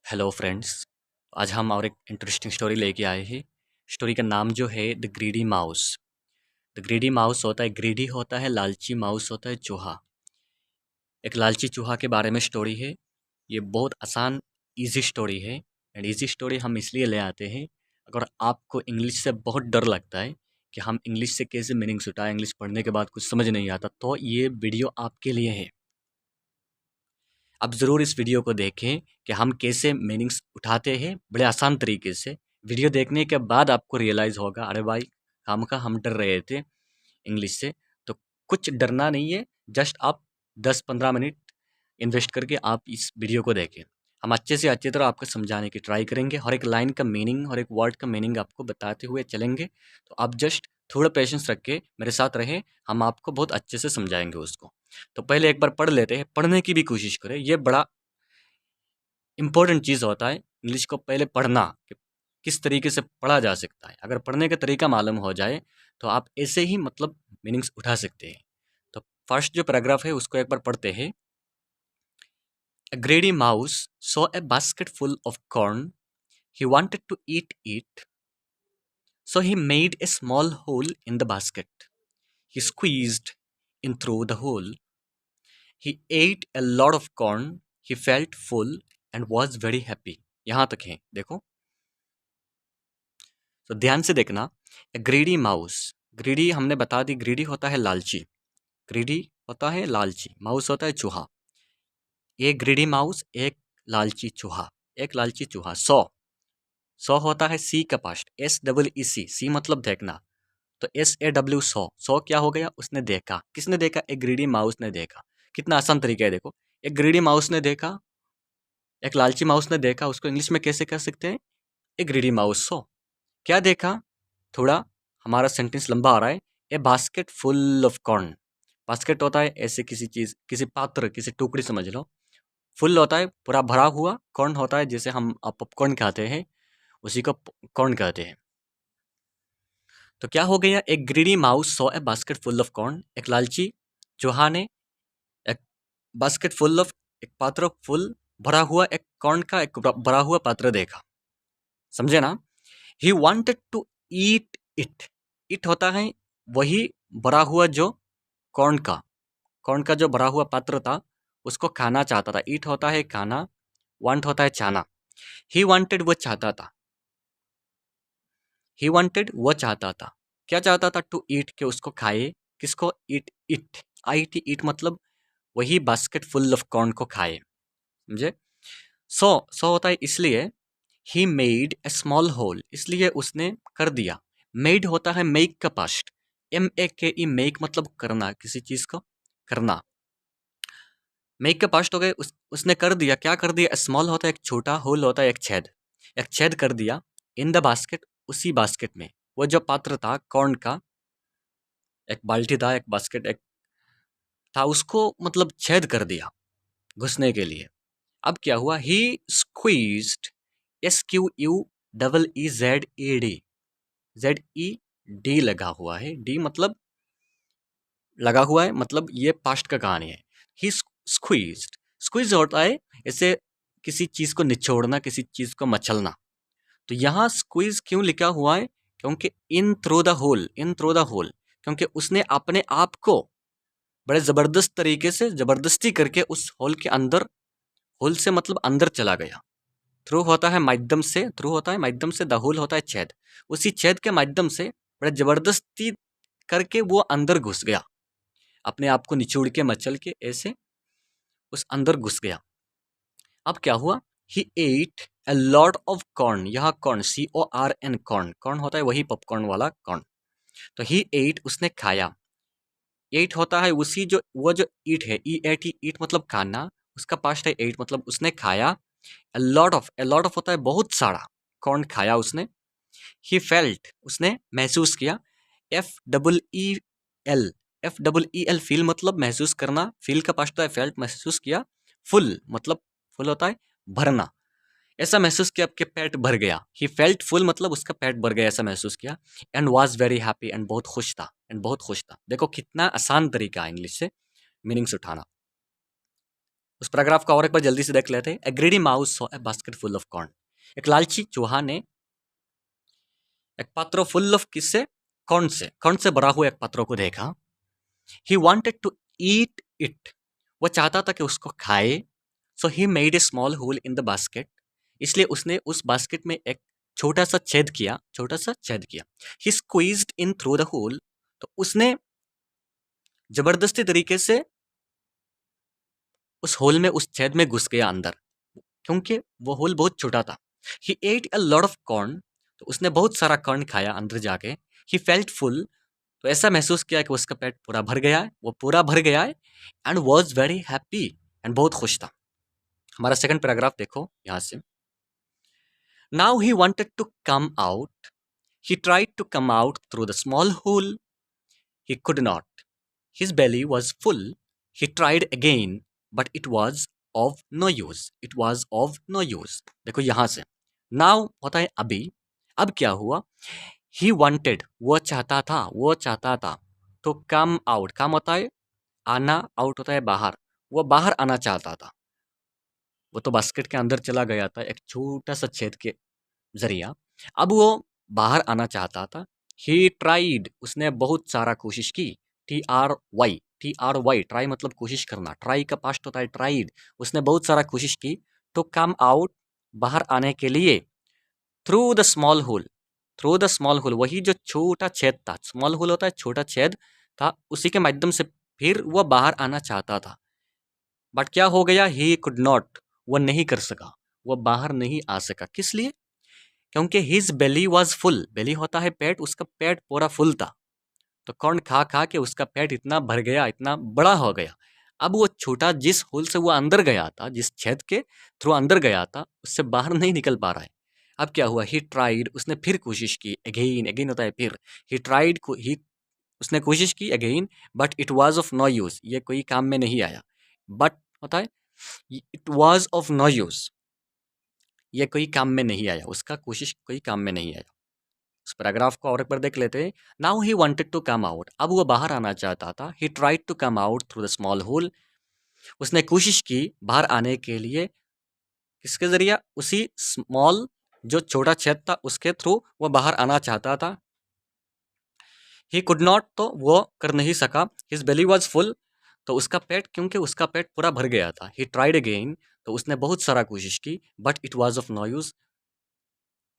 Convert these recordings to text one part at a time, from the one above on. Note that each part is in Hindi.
Hello friends. आज हम और एक इंटरेस्टिंग स्टोरी लेके आए हैं। स्टोरी का नाम जो है the greedy mouse. The greedy mouse होता है, ग्रीडी होता है, लालची माउस होता है चूहा। एक लालची चूहा के बारे में स्टोरी है। ये बहुत आसान इजी स्टोरी है। एंड इजी स्टोरी हम इसलिए ले आते हैं, अगर आपको इंग्लिश से बहुत डर लगता है कि हम इंग्लिश से कैसे मीनिंग्स उठाएं, इंग्लिश पढ़ने के बाद कुछ समझ नहीं आता, तो ये वीडियो आपके लिए है। आप ज़रूर इस वीडियो को देखें कि हम कैसे मीनिंग्स उठाते हैं बड़े आसान तरीके से। वीडियो देखने के बाद आपको रियलाइज़ होगा, अरे भाई खामखा हम डर रहे थे इंग्लिश से। तो कुछ डरना नहीं है, जस्ट आप 10-15 मिनट इन्वेस्ट करके आप इस वीडियो को देखें। हम अच्छे से अच्छी तरह आपको समझाने की ट्राई करेंगे, हर एक लाइन का मीनिंग, हर एक वर्ड का मीनिंग आपको बताते हुए चलेंगे। तो आप जस्ट थोड़ा पेशेंस रख के मेरे साथ रहें, हम आपको बहुत अच्छे से समझाएंगे उसको। तो पहले एक बार पढ़ लेते हैं, पढ़ने की भी कोशिश करें, ये बड़ा इंपॉर्टेंट चीज़ होता है इंग्लिश को पहले पढ़ना, कि किस तरीके से पढ़ा जा सकता है। अगर पढ़ने का तरीका मालूम हो जाए तो आप ऐसे ही मतलब मीनिंग्स उठा सकते हैं। तो फर्स्ट जो पैराग्राफ है उसको एक बार पढ़ते हैं। A greedy mouse saw a basket full of corn. He wanted to eat it, so he made a small hole in the basket. He squeezed in through the hole. He ate a lot of corn. He felt full and was very happy. यहाँ तक है, देखो। तो ध्यान से देखना। ए ग्रीडी माउस, ग्रीडी हमने बता दी, ग्रीडी होता है लालची। ग्रीडी होता है लालची, माउस होता है चूहा। एक ग्रीडी माउस, एक लालची चूहा। एक लालची चूहा। सौ होता है सी का पास्ट, SEEC, सी मतलब देखना। तो SAW, सौ क्या हो गया, उसने देखा। किसने देखा? एक ग्रीडी माउस ने देखा। कितना आसान तरीका है, देखो। एक ग्रीडी माउस ने देखा, एक लालची माउस ने देखा, उसको इंग्लिश में कैसे कह सकते हैं? ए ग्रीडी माउस सौ क्या देखा? थोड़ा हमारा सेंटेंस लंबा आ रहा है। ए basket full of corn. Basket होता है ऐसे किसी चीज, किसी पात्र, किसी टुकड़ी समझ लो। फुल होता है पूरा भरा हुआ, कॉर्न होता है जैसे हम पॉपकॉर्न खाते हैं, उसी को कॉर्न कहते हैं। तो क्या हो गया? एक greedy mouse saw a basket full of corn. एक लालची चूहा ने एक बास्केट फुल ऑफ, एक पात्र फुल भरा हुआ, एक कॉर्न का एक भरा हुआ पात्र देखा। समझे ना? He wanted to eat it. It होता है वही भरा हुआ जो कॉर्न का जो भरा हुआ पात्र था, उसको खाना चाहता था। ईट होता है खाना, वांट होता है चाहना। ही वांटेड वो चाहता था। ही वांटेड वो चाहता था। क्या चाहता था? टू ईट, के उसको खाए। किसको? ईट, इट, IT, ईट मतलब वही बास्केट फुल ऑफ कॉर्न को खाए। समझे? सो होता है इसलिए। He made a small hole, इसलिए उसने कर दिया। मेड होता है मेक का पास्ट, MAKE, मेक मतलब करना, किसी चीज को करना। मेक का पास्ट हो गए, उसने कर दिया। क्या कर दिया? स्मॉल होता है एक छोटा, होल होता है एक छेद। एक छेद कर दिया इन द बास्केट, उसी बास्केट में। वो जो पात्र था कॉर्न का, एक बाल्टी था, एक बास्केट एक था, उसको मतलब छेद कर दिया घुसने के लिए। अब क्या हुआ? ही स्क्वीज्ड, SQUEEZED, ZED लगा हुआ है। डी मतलब लगा हुआ है, मतलब ये पास्ट का कहानी है। ही स्क्वीज्ड, स्क्वीज होता है ऐसे किसी चीज को निचोड़ना, किसी चीज को मचलना। तो यहाँ स्क्वीज क्यों लिखा हुआ है? क्योंकि in through the hole, in through the hole, क्योंकि उसने अपने आप को बड़े जबरदस्त तरीके से, जबरदस्ती करके उस होल के अंदर, होल से मतलब अंदर चला गया। थ्रू होता है माध्यम से, थ्रू होता है माध्यम से, द होल होता है छेद। उसी छेद के माध्यम से बड़े जबरदस्ती करके वो अंदर घुस गया, अपने आप को निचोड़ के मचल के ऐसे उस अंदर घुस गया। अब क्या हुआ? He ate a lot of corn. यहाँ कॉर्न, CORN, कॉर्न, कॉर्न होता है वही पॉपकॉर्न वाला कॉर्न। तो ही एट, उसने खाया। एट होता है उसी जो, वो जो ईट है, EAT, ईट मतलब खाना, उसका पास्ट है एट, मतलब उसने खाया। अ lot of, a lot of होता है बहुत सारा, कॉर्न खाया उसने। ही फेल्ट, उसने महसूस किया। FEEL, FEEL, फील मतलब महसूस करना, फील का पास्ट है फेल्ट, महसूस किया। फुल मतलब, फुल होता है भरना, ऐसा महसूस किया आपके पेट भर गया। ही फेल्ट फुल मतलब उसका पेट भर गया, ऐसा महसूस किया। And was very happy, and बहुत खुश था, एंड बहुत खुश था। देखो कितना आसान तरीका है इंग्लिश से मीनिंग्स उठाना। उस पैराग्राफ का और एक बार जल्दी से देख लेते हैं। A greedy mouse saw a basket full of corn. एक लालची चूहा ने एक पात्र फुल ऑफ किससे? कॉर्न से भरा हुआ एक पात्र को देखा। He wanted to eat it. वो चाहता था कि उसको खाए। So he made a small hole in the basket. इसलिए उसने उस बास्केट में एक छोटा सा छेद किया। He squeezed in through the hole. तो उसने जबरदस्ती तरीके से उस होल में, उस छेद में घुस गया अंदर, क्योंकि वो होल बहुत छोटा था। He ate a lot of corn. तो उसने बहुत सारा कॉर्न खाया अंदर जाके। He felt full. तो ऐसा महसूस किया कि उसका पेट पूरा भर गया है, वो पूरा भर गया है। And was very happy, and बहुत खुश था। हमारा सेकंड पैराग्राफ देखो यहाँ से। Now he wanted to come out. He tried to come out through the small hole. He could not. His belly was full. He tried again, but it was of no use. It was of no use. देखो यहां से now होता है अभी। अब क्या हुआ? He wanted, वो चाहता था तो come out, come होता है आना, out होता है बाहर। वो बाहर आना चाहता था। वो तो बास्केट के अंदर चला गया था एक छोटा सा छेद के जरिया। अब वो बाहर आना चाहता था। ही ट्राइड, उसने बहुत सारा कोशिश की। टी आर वाई, ट्राई मतलब कोशिश करना। ट्राई का पास्ट होता है ट्राइड। उसने बहुत सारा कोशिश की टू कम आउट, बाहर आने के लिए। Through the small hole, through the small hole, वही जो छोटा छेद था। स्मॉल होल होता है छोटा छेद था, उसी के माध्यम से फिर वह बाहर आना चाहता था। बट क्या हो गया? ही कुड नॉट, वह नहीं कर सका, वह बाहर नहीं आ सका। किस लिए? क्योंकि हिज बेली वॉज फुल। बेली होता है पेट, उसका पेट पूरा फुल था। तो कॉर्न खा खा के उसका पेट इतना भर गया, इतना बड़ा हो गया। अब वो छोटा जिस होल से वो अंदर गया था, जिस छेद के थ्रू अंदर गया था, उससे बाहर नहीं निकल पा रहा है। अब क्या हुआ? ही ट्राइड, उसने फिर कोशिश की। अगेन, अगेन होता है फिर। ही ट्राइड, ही उसने कोशिश की again, but it was of no use. ये कोई काम में नहीं आया। बट होता है it was of no use, ये कोई काम में नहीं आया, उसका कोशिश कोई काम में नहीं आया। उस पैराग्राफ को और एक बार देख लेते हैं। Now he wanted to come out. अब वो बाहर आना चाहता था। He tried to come out through the small hole. उसने कोशिश की बाहर आने के लिए। किसके जरिए? उसी स्मॉल, जो छोटा छेद था, उसके थ्रू वो बाहर आना चाहता था। ही कुड नॉट, तो वो कर नहीं सका। हिज बेली वॉज फुल, तो उसका पेट, क्योंकि उसका पेट पूरा भर गया था। ही ट्राइड अगेन, तो उसने बहुत सारा कोशिश की। But it was of no use.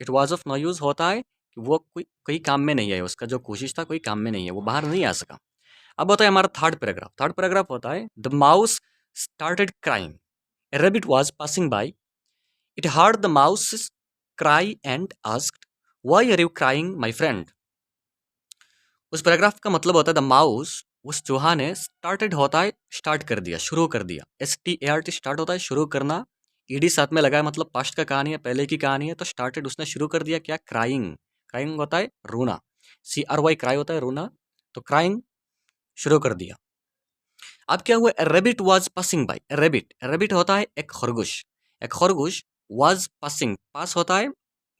It was of no use होता है कि वो कोई काम में नहीं आया, उसका जो कोशिश था कोई काम में नहीं है, वो बाहर नहीं आ सका। अब होता है हमारा थर्ड पैराग्राफ। थर्ड पैराग्राफ होता है the mouse started crying. A rabbit was passing by. It heard the mouse cry and asked, why are you crying my friend. उस पैराग्राफ का मतलब होता है द माउस, उस चूहा ने स्टार्टेड होता है स्टार्ट कर दिया, शुरू कर दिया। START स्टार्ट होता है शुरू करना। ईडी साथ में लगा है, मतलब पास्ट का कहानी है, पहले की कहानी है। तो स्टार्टेड, उसने शुरू कर दिया क्या? क्राइंग। क्राइंग होता है रोना। CRY क्राई होता है रोना। तो क्राइंग शुरू कर दिया। अब क्या हुआ? Rebate was passing bye. Rebate होता है एक खरगोश। एक खरगोश वाज पासिंग, पास होता है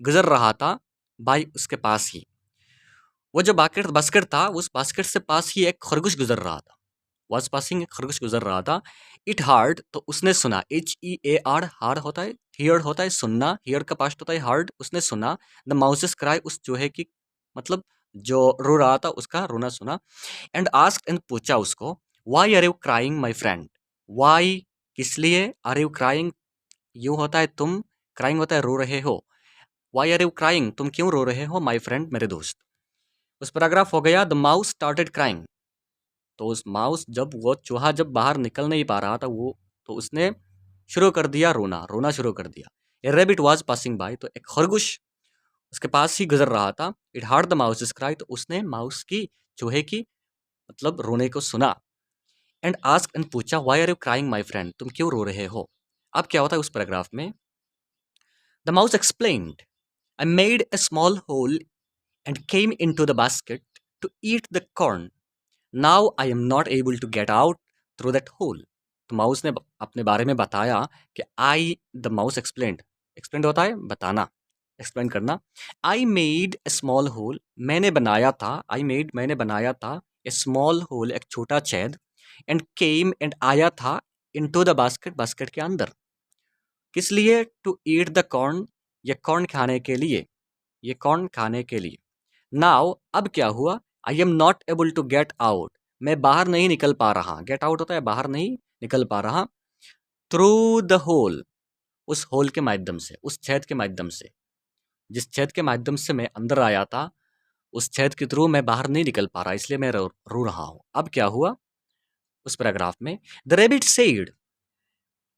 गुजर रहा था, बाय उसके पास ही। वो जो बास्केट था, उस बास्केट से पास ही एक खरगोश गुजर रहा था। वाज पासिंग, एक खरगोश गुजर रहा था। इट हार्ड, तो उसने सुना। HEAR, हार्ड होता है, हियर होता है सुनना। हियर का पास्ट होता है हार्ड। उसने सुना द माउसेस क्राई, उस चूहे की, मतलब जो रो रहा था उसका रोना सुना। एंड आस्क्ड, एंड पूछा उसको, why are you crying my friend. Why, किस लिए? आर यू क्राइंग, यू होता है तुम, क्राइंग होता है रो रहे हो। वाई आर यू क्राइंग, तुम क्यों रो रहे हो, माई फ्रेंड, मेरे दोस्त। उस पैराग्राफ हो गया द माउस स्टार्टेड क्राइंग। तो उस माउस, जब वो चूहा जब बाहर निकल नहीं पा रहा था, वो तो उसने शुरू कर दिया रोना, रोना शुरू कर दिया। ए रैबिट वाज पासिंग बाय, तो एक खरगोश उसके पास ही गुजर रहा था। It hard the mouse cry, तो उसने माउस की, चूहे की, मतलब रोने को सुना। एंड आस्क, एंड पूछा, why are you crying my friend, तुम क्यों रो रहे हो। अब क्या होता है उस पैराग्राफ में? The mouse explained, I made a small hole and came into the basket to eat the corn. Now I am not able to get out through that hole. तो माउस ने अपने बारे में बताया कि द माउस एक्सप्लेन्ड, एक्सप्लेन्ड होता है बताना, एक्सप्लेन करना। I made a small hole, मैंने बनाया था। मैंने बनाया था ए स्मॉल होल, एक छोटा छेद। एंड केम, एंड आया था इनटू द बास्केट, बास्केट के अंदर। किस लिए? टू ईट द कॉर्न, ये कॉर्न खाने के लिए, ये कॉर्न खाने के लिए। नाउ अब क्या हुआ? I am not able to get out, मैं बाहर नहीं निकल पा रहा। गेट आउट होता है बाहर नहीं निकल पा रहा। थ्रू द होल, उस होल के माध्यम से, उस छेद के माध्यम से, जिस छेद के माध्यम से मैं अंदर आया था, उस छेद के थ्रू मैं बाहर नहीं निकल पा रहा, इसलिए मैं रो रहा हूं। अब क्या हुआ उस पैराग्राफ में? The rabbit said,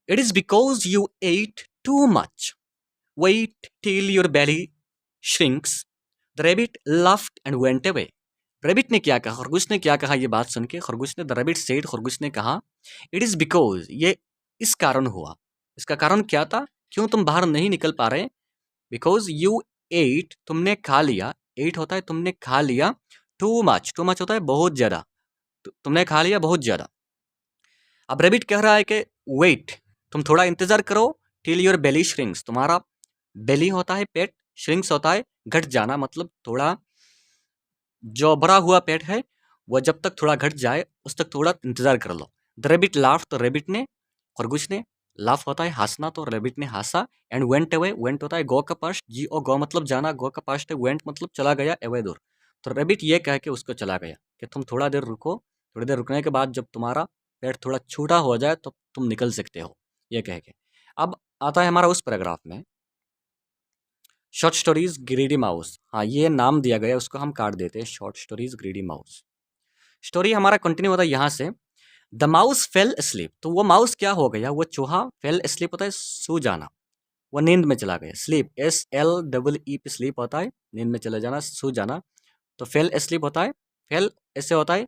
it is because you ate too much, wait till your belly shrinks. The rabbit laughed and went away. Rabbit ने क्या कहा? खरगोश ने क्या कहा? ये बात सुन के खरगोश ने, द रैबिट सेड, खरगोश ने कहा, इट इज बिकॉज, ये इस कारण हुआ। इसका कारण क्या था? क्यों तुम बाहर नहीं निकल पा रहे? बिकॉज यू एट, तुमने खा लिया, एट होता है तुमने खा लिया, टू मच, टू मच होता है बहुत ज्यादा, तुमने खा लिया बहुत ज्यादा। अब रैबिट कह रहा है कि वेट, तुम थोड़ा इंतजार करो, टिल योर बेली श्रिंक्स, तुम्हारा बेली होता है पेट, श्रिंक्स होता है घट जाना, मतलब थोड़ा जो भरा हुआ पेट है वो जब तक थोड़ा घट जाए उस तक थोड़ा इंतजार कर लो। द रैबिट लाफ, तो रैबिट ने, खरगोश ने, लाफ होता है हंसना, तो रैबिट ने हंसा। एंड वेंट अवे, वेंट होता है गो का पास्ट, जी ओ गो मतलब जाना, गो का पास्ट है, वेंट मतलब चला गया, अवे दूर। तो रैबिट ये कह के उसको चला गया कि तुम थोड़ा देर रुको, थोड़ी देर रुकने के बाद जब तुम्हारा पेट थोड़ा छोटा हो जाए तो तुम निकल सकते हो, ये कह के। अब आता है हमारा उस पैराग्राफ में, शॉर्ट स्टोरीज ग्रीडी माउस। हाँ, ये नाम दिया गया, उसको हम काट देते हैं, short stories greedy mouse. Story हमारा कंटिन्यू होता है यहाँ से। द माउस फेल स्लीप, तो वो माउस क्या हो गया? वो चूहा, फेल स्लीप होता है सो जाना, वो नींद में चला गया। स्लीप, SLEE पे स्लीप होता है नींद में चले जाना, सो जाना। तो फेल स्लीप होता है, फेल ऐसे होता है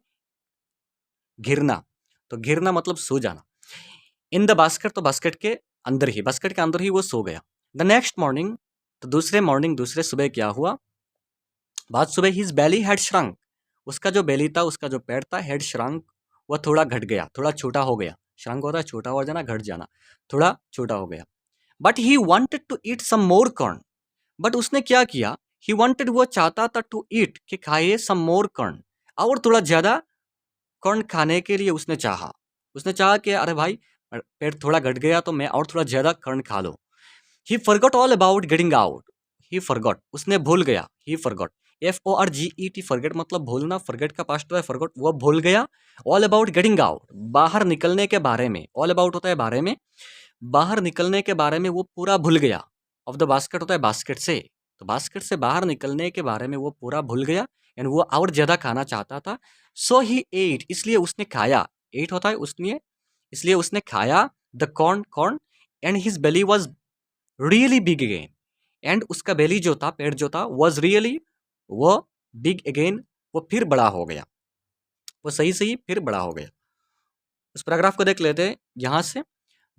घिरना, तो घिरना मतलब सो जाना। इन द बास्केट, तो बास्केट के अंदर ही, बास्केट के अंदर ही वो सो गया। द नेक्स्ट मॉर्निंग, तो दूसरे मॉर्निंग, दूसरे सुबह क्या हुआ? बाद सुबह हिज बेली हैड श्रंक, उसका जो बेली था, उसका जो पेट था, हैड श्रंक, वह थोड़ा घट गया, थोड़ा छोटा हो गया। श्रंक होता है छोटा हो जाना, घट जाना, थोड़ा छोटा हो गया। But he wanted to eat some more corn, but उसने क्या किया? ही वॉन्टेड, वो चाहता था, टू ईट, कि खाइए, सम मोर कॉर्न, और थोड़ा ज्यादा कॉर्न खाने के लिए उसने चाहा। उसने चाहा कि अरे भाई पेट थोड़ा घट गया तो मैं और थोड़ा ज्यादा कॉर्न खा लो। He forgot all about getting out, he forgot, उसने भूल गया, ही फॉरगॉट, FORGET, फॉरगेट मतलब भूलना, फॉरगेट का पास्ट होता है फॉरगॉट, वो भूल गया। ऑल अबाउट गेटिंग आउट, बाहर निकलने के बारे में, ऑल अबाउट होता है बारे में, बाहर निकलने के बारे में वो पूरा भूल गया। ऑफ द बास्केट होता है बास्केट से, तो बास्केट से बाहर निकलने के बारे में वो पूरा भूल गया, एंड वो और ज्यादा खाना चाहता था। सो ही एट, इसलिए उसने खाया, एट होता है उसने, इसलिए उसने खाया, the corn, corn, and his belly was really big again, and उसका बेली जो था, पेट जो था, वाज रियली, वो बिग अगेन, वो फिर बड़ा हो गया, वो सही सही फिर बड़ा हो गया। उस पैराग्राफ को देख लेते हैं यहाँ से।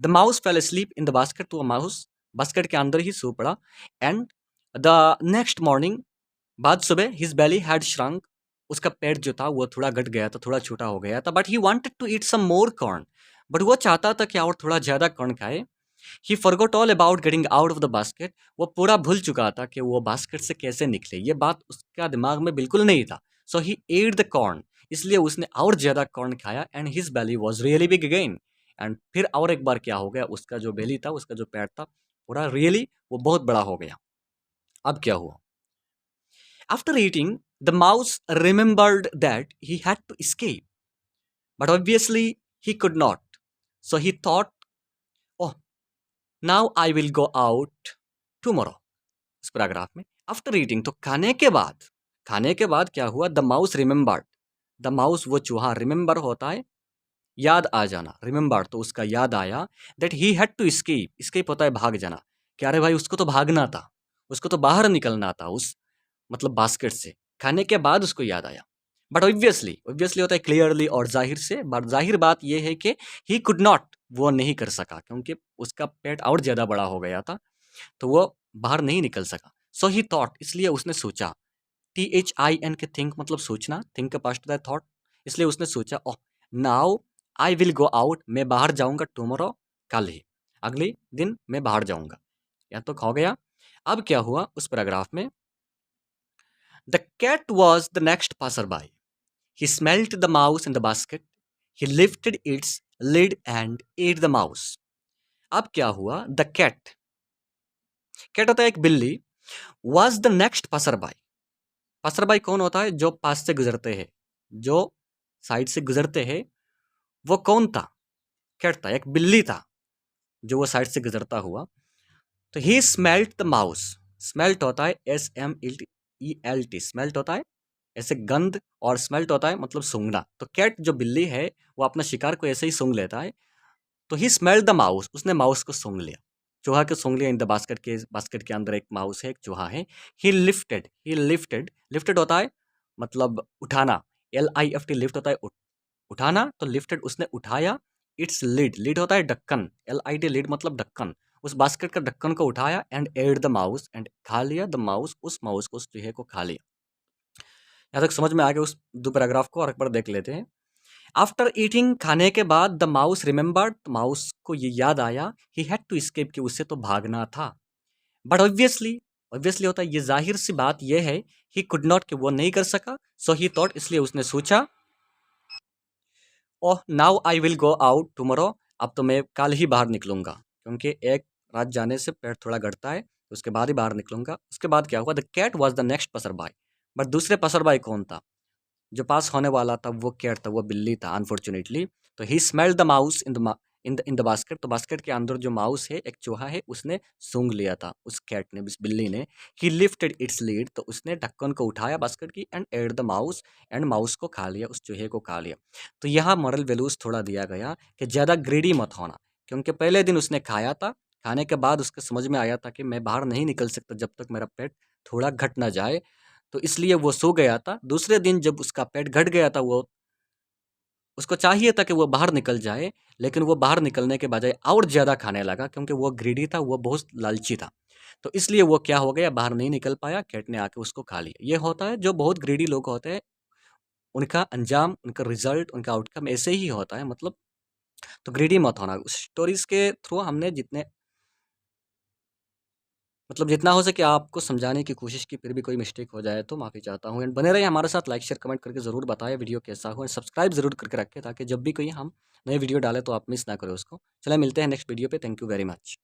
The mouse fail asleep in the basket, तो माउस बास्केट के अंदर ही सो पड़ा। एंड द नेक्स्ट मॉर्निंग, बाद सुबह, हिज बेली हैड श्रंक, उसका पेट जो था वो थोड़ा घट गया था, थोड़ा छोटा हो गया था। But he wanted to eat some more corn, but वो चाहता था कि और थोड़ा ज्यादा कॉर्न खाए। He forgot all about getting out of the basket, वो पूरा भूल चुका था कि वो बास्केट से कैसे निकले, ये बात उसका दिमाग में बिल्कुल नहीं था। So he ate the corn, इसलिए उसने और ज्यादा कॉर्न खाया। And his belly was really big again, and फिर और एक बार क्या हो गया? उसका जो बेली था, उसका जो पेट था, पूरा रियली वो बहुत बड़ा हो गया। अब क्या हुआ? After eating, the mouse remembered that he had to escape, but obviously he could not. So he thought, oh, now I will go out tomorrow. इस पैराग्राफ में आफ्टर ईटिंग, तो खाने के बाद, खाने के बाद क्या हुआ? The mouse remembered, the mouse वो चूहा, रिमेंबर होता है याद आ जाना, रिमेंबर तो उसका याद आया, that he had to escape, escape होता है भाग जाना, कि अरे भाई उसको तो भागना था, उसको तो बाहर निकलना था उस मतलब बास्केट से। खाने के बाद उसको याद आया। बट ऑब्वियसली, ऑब्वियसली होता है क्लियरली और जाहिर से, बट जाहिर बात यह है कि ही कुड नॉट, वो नहीं कर सका, क्योंकि उसका पेट और ज्यादा बड़ा हो गया था, तो वो बाहर नहीं निकल सका। सो ही थॉट, इसलिए उसने सोचा, THIN के थिंक मतलब सोचना, थिंक का पास्ट होता है थॉट, इसलिए उसने सोचा, ओह now I will go out, मैं बाहर जाऊंगा, टुमारो, कल ही, अगले दिन मैं बाहर जाऊंगा। या तो खो गया। अब क्या हुआ उस पैराग्राफ में? The cat was the next passer by, he smelt the mouse in the basket, he lifted its lid and ate the mouse. अब क्या हुआ? द कैट, कैट होता है एक बिल्ली, was the next passerby. passerby कौन होता है? जो पास से गुजरते हैं, जो साइड से गुजरते हैं, वो कौन था? कैट था, एक बिल्ली था जो वो साइड से गुजरता हुआ। तो ही स्मेल्ट द माउस, स्मेल्ट होता है SMELT, स्मेल्ट होता है ऐसे गंध, और स्मेल्ट होता है मतलब सूंघना। तो कैट जो बिल्ली है वो अपना शिकार को ऐसे ही सूंघ लेता है। तो ही स्मेल्ट द माउस, उसने माउस को सूंघ लिया, चूहा को सूंघ लिया। इन द बास्केट के अंदर एक माउस है, एक चूहा है। लिफ्टेड होता है मतलब उठाना, LIFT, लिफ्ट होता है उठाना। तो लिफ्टेड, उसने उठाया। इट्स लिड होता है ढक्कन, LID, लिड मतलब ढक्कन। उस बास्केट का ढक्कन को उठाया and ate the mouse, and खा लिया द माउस, उस माउस को, उस चूहे को खा लिया। यहाँ तक समझ में आ गया उस दो पैराग्राफ को, और एक बार देख लेते हैं। आफ्टर ईटिंग, खाने के बाद, द माउस रिमेंबर्ड, माउस को ये याद आया, ही हैड टू एस्केप, कि उसे तो भागना था। बट ऑब्वियसली होता है, ये जाहिर सी बात ये है, ही कुड नॉट, कि वो नहीं कर सका। सो ही थॉट, इसलिए उसने सोचा, ओह now I will go out tomorrow, अब तो मैं कल ही बाहर निकलूंगा, क्योंकि एक रात जाने से पेट थोड़ा घटता है, तो उसके बाद ही बाहर निकलूंगा। उसके बाद क्या हुआ? The cat was the next passer by, but दूसरे पसर बाय कौन था? जो पास होने वाला था वो कैट था, वो बिल्ली था अनफॉर्चुनेटली। तो he smelled the mouse in the basket, तो बास्केट के अंदर जो माउस है, एक चूहा है, उसने सूंघ लिया था उस कैट ने, उस बिल्ली ने। ही लिफ्टेड इट्स लीड, तो उसने ढक्कन को उठाया बास्केट की, and ate the mouse, and mouse को खा लिया, उस चूहे को खा लिया। तो यहाँ मॉरल वैल्यूज थोड़ा दिया गया कि ज़्यादा ग्रीडी मत होना, क्योंकि पहले दिन उसने खाया था, खाने के बाद उसके समझ में आया था कि मैं बाहर नहीं निकल सकता जब तक मेरा पेट थोड़ा घट ना जाए, तो इसलिए वो सो गया था। दूसरे दिन जब उसका पेट घट गया था, वो उसको चाहिए था कि वो बाहर निकल जाए, लेकिन वो बाहर निकलने के बजाय और ज़्यादा खाने लगा, क्योंकि वो ग्रीडी था, वो बहुत लालची था। तो इसलिए वो क्या हो गया, बाहर नहीं निकल पाया, कैट ने आके उसको खा लिया। ये होता है, जो बहुत ग्रीडी लोग होते हैं, उनका अंजाम, उनका रिजल्ट, उनका आउटकम ऐसे ही होता है, मतलब। तो ग्रीडी मत होना। उस स्टोरीज के थ्रू हमने जितना हो सके आपको समझाने की कोशिश की, फिर भी कोई मिस्टेक हो जाए तो माफ़ी चाहता हूँ। एंड बने रहिए हमारे साथ, लाइक शेयर कमेंट करके ज़रूर बताएं वीडियो कैसा हो, एंड सब्सक्राइब ज़रूर करके रखें, ताकि जब भी कोई हम नए वीडियो डालें तो आप मिस ना करें उसको। चलिए मिलते हैं नेक्स्ट वीडियो पे। Thank you very much.